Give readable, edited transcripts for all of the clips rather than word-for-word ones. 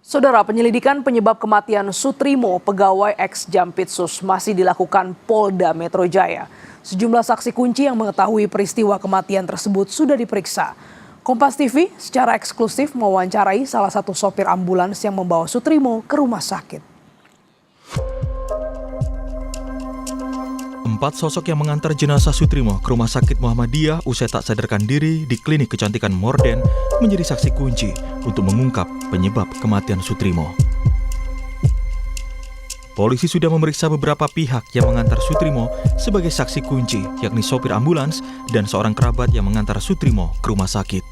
Saudara, penyelidikan penyebab kematian Sutrimo, pegawai ex Jampitsus, masih dilakukan Polda Metro Jaya. Sejumlah saksi kunci yang mengetahui peristiwa kematian tersebut sudah diperiksa. Kompas TV secara eksklusif mewawancarai salah satu sopir ambulans yang membawa Sutrimo ke rumah sakit. 4 sosok yang mengantar jenazah Sutrimo ke Rumah Sakit Muhammadiyah usai tak sadarkan diri di klinik kecantikan Morden menjadi saksi kunci untuk mengungkap penyebab kematian Sutrimo. Polisi sudah memeriksa beberapa pihak yang mengantar Sutrimo sebagai saksi kunci, yakni sopir ambulans dan seorang kerabat yang mengantar Sutrimo ke rumah sakit.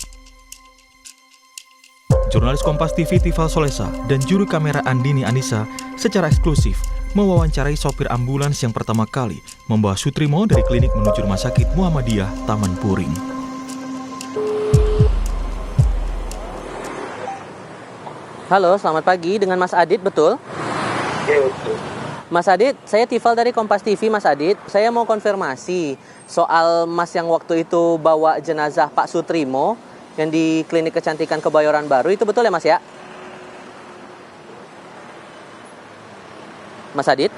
Jurnalis Kompas TV Tifal Solesa dan juru kamera Andini Anissa secara eksklusif mewawancarai sopir ambulans yang pertama kali membawa Sutrimo dari klinik menuju Rumah Sakit Muhammadiyah Taman Puring. Halo, selamat pagi. Dengan Mas Adit, betul? Iya, betul. Mas Adit, saya Tifal dari Kompas TV, Mas Adit. Saya mau konfirmasi soal Mas yang waktu itu bawa jenazah Pak Sutrimo yang di klinik kecantikan Kebayoran Baru. Itu betul ya, Mas ya? Mas Adit?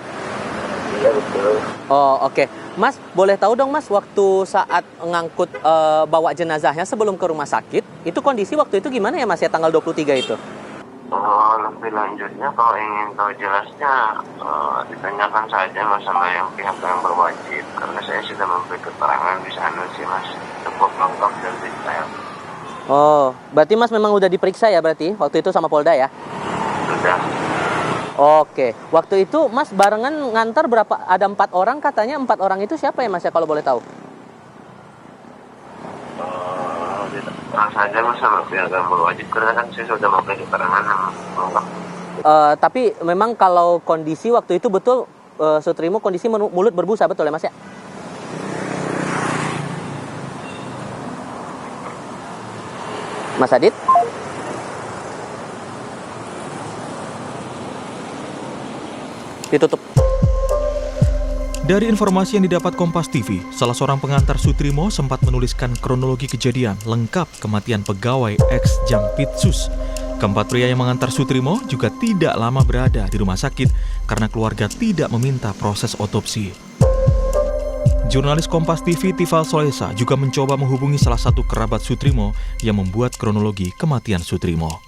Iya, betul. Oh, oke. Mas, boleh tahu dong Mas, waktu saat ngangkut bawa jenazahnya sebelum ke rumah sakit, itu kondisi waktu itu gimana ya Mas ya, tanggal 23 itu? Lebih lanjutnya kalau ingin tahu jelasnya ditanyakan saja Mas sama yang pihak yang berwajib, karena saya sudah memberi keterangan di sana sih Mas, cukup lengkap dan detail. Oh, berarti Mas memang udah diperiksa ya berarti waktu itu sama Polda ya? Sudah. Oke, waktu itu Mas barengan ngantar berapa? Ada 4 orang, katanya 4 orang itu siapa ya Mas ya kalau boleh tahu? Terang saja Mas sama pihak yang berwajib, karena kan saya sudah memberi keterangan yang lengkap. Tapi memang kalau kondisi waktu itu betul Sutrimo kondisi mulut berbusa, betul ya Mas ya? Mas Adit? Ditutup. Dari informasi yang didapat Kompas TV, salah seorang pengantar Sutrimo sempat menuliskan kronologi kejadian lengkap kematian pegawai ex Jampitsus. Keempat pria yang mengantar Sutrimo juga tidak lama berada di rumah sakit karena keluarga tidak meminta proses otopsi. Jurnalis Kompas TV Tifal Solesa juga mencoba menghubungi salah satu kerabat Sutrimo yang membuat kronologi kematian Sutrimo.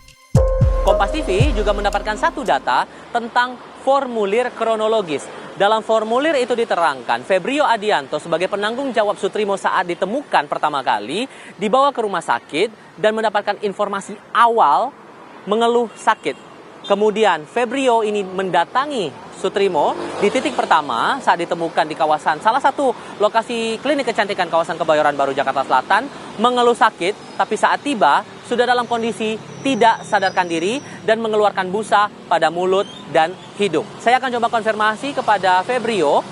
Kompas TV juga mendapatkan satu data tentang formulir kronologis. Dalam formulir itu diterangkan, Febrio Adianto sebagai penanggung jawab Sutrimo saat ditemukan pertama kali, dibawa ke rumah sakit dan mendapatkan informasi awal mengeluh sakit. Kemudian Febrio ini mendatangi Sutrimo di titik pertama saat ditemukan di kawasan salah satu lokasi klinik kecantikan kawasan Kebayoran Baru, Jakarta Selatan, mengeluh sakit, tapi saat tiba sudah dalam kondisi tidak sadarkan diri dan mengeluarkan busa pada mulut dan hidung. Saya akan coba konfirmasi kepada Febrio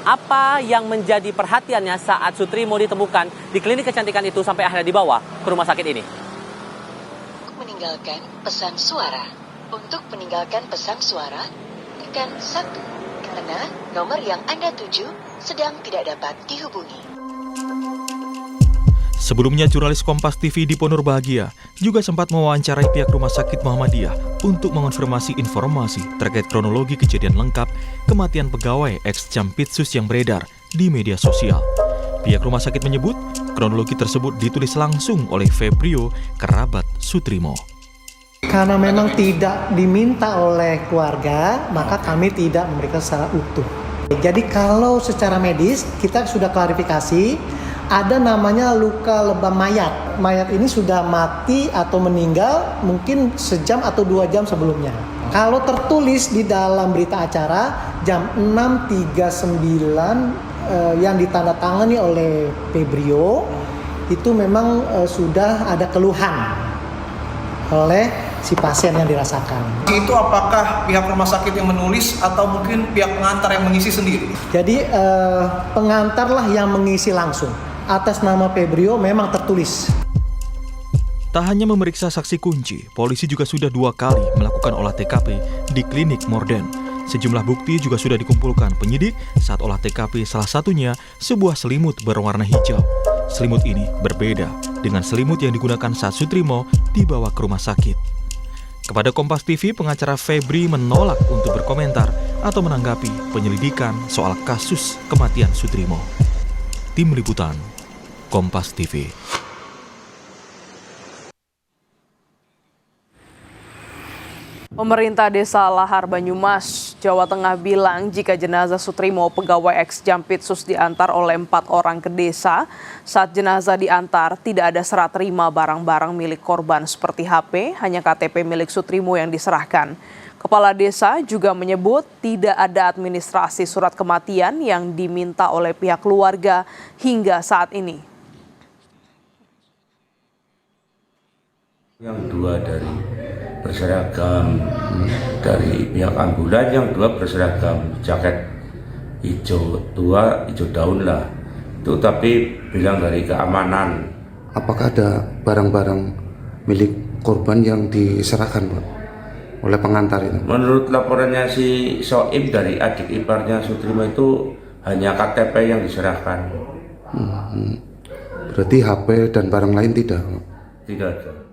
apa yang menjadi perhatiannya saat Sutrimo ditemukan di klinik kecantikan itu sampai akhirnya dibawa ke rumah sakit ini. Meninggalkan pesan suara. Untuk meninggalkan pesan suara, tekan 1 karena nomor yang Anda tuju sedang tidak dapat dihubungi. Sebelumnya, jurnalis Kompas TV Dipo Nurbahagia juga sempat mewawancarai pihak Rumah Sakit Muhammadiyah untuk mengonfirmasi informasi terkait kronologi kejadian lengkap kematian pegawai ex Jampitsus yang beredar di media sosial. Pihak rumah sakit menyebut kronologi tersebut ditulis langsung oleh Febrio, kerabat Sutrimo. Karena memang tidak diminta oleh keluarga, maka kami tidak memberikan secara utuh. Jadi kalau secara medis kita sudah klarifikasi, ada namanya luka lebam mayat. Mayat ini sudah mati atau meninggal mungkin sejam atau 2 jam sebelumnya. Kalau tertulis di dalam berita acara jam 6.39 yang ditandatangani oleh Febrio, itu memang sudah ada keluhan oleh si pasien yang dirasakan. Itu apakah pihak rumah sakit yang menulis atau mungkin pihak pengantar yang mengisi sendiri? Jadi pengantarlah yang mengisi langsung. Atas nama Febrio memang tertulis. Tak hanya memeriksa saksi kunci, polisi juga sudah 2 kali melakukan olah TKP di klinik Morden. Sejumlah bukti juga sudah dikumpulkan penyidik saat olah TKP, salah satunya sebuah selimut berwarna hijau. Selimut ini berbeda dengan selimut yang digunakan saat Sutrimo dibawa ke rumah sakit. Kepada Kompas TV, pengacara Febri menolak untuk berkomentar atau menanggapi penyelidikan soal kasus kematian Sutrimo. Tim Liputan, Kompas TV. Pemerintah Desa Lahar Banyumas, Jawa Tengah bilang jika jenazah Sutrimo pegawai ex Jampitsus diantar oleh 4 orang ke desa, saat jenazah diantar tidak ada serah terima barang-barang milik korban seperti HP, hanya KTP milik Sutrimo yang diserahkan. Kepala desa juga menyebut tidak ada administrasi surat kematian yang diminta oleh pihak keluarga hingga saat ini. Yang dua dari berseragam dari pihak ambulan, yang dua berseragam jaket hijau tua, hijau daun lah itu, tapi bilang dari keamanan. Apakah ada barang-barang milik korban yang diserahkan, Pak, oleh pengantar itu? Menurut laporannya si Soim dari adik iparnya Sutrimo itu hanya KTP yang diserahkan. Berarti HP dan barang lain tidak? Tidak ada.